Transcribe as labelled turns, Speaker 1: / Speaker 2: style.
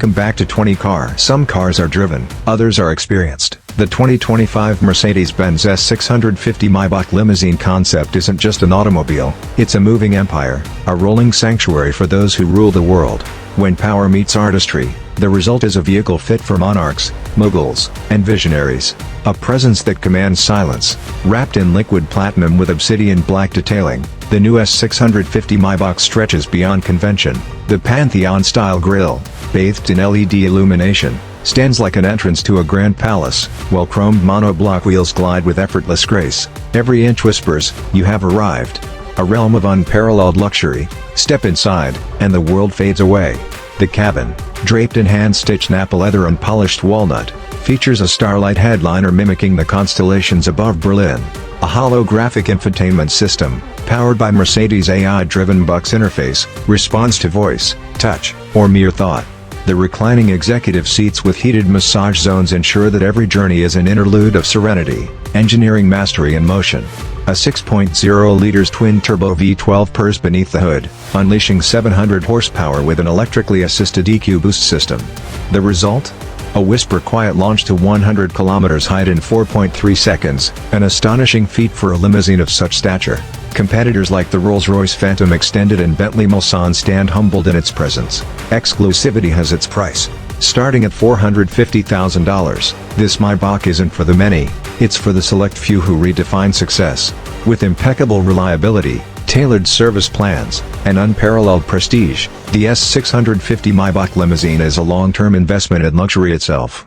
Speaker 1: Welcome back to 20 Car. Some cars are driven, others are experienced. The 2025 Mercedes-Benz S 650 Maybach Limousine Concept isn't just an automobile, it's a moving empire, a rolling sanctuary for those who rule the world. When power meets artistry, the result is a vehicle fit for monarchs, moguls, and visionaries. A presence that commands silence. Wrapped in liquid platinum with obsidian black detailing, the new S 650 Maybach stretches beyond convention. The Pantheon-style grille, bathed in LED illumination, stands like an entrance to a grand palace, while chromed monoblock wheels glide with effortless grace. Every inch whispers, "You have arrived." A realm of unparalleled luxury. Step inside, and the world fades away. The cabin, draped in hand-stitched Nappa leather and polished walnut, features a starlight headliner mimicking the constellations above Berlin. A holographic infotainment system, powered by Mercedes AI-driven MBUX interface, responds to voice, touch, or mere thought. The reclining executive seats with heated massage zones ensure that every journey is an interlude of serenity, engineering mastery in motion. A 6.0 L twin-turbo V12 purrs beneath the hood, unleashing 700 horsepower with an electrically assisted EQ boost system. The result? A whisper-quiet launch to 100 km height in 4.3 seconds, an astonishing feat for a limousine of such stature. Competitors like the Rolls-Royce Phantom Extended and Bentley Mulsanne stand humbled in its presence. Exclusivity has its price. Starting at $450,000, this Maybach isn't for the many, it's for the select few who redefine success. With impeccable reliability, tailored service plans, and unparalleled prestige, the S 650 Maybach limousine is a long-term investment in luxury itself.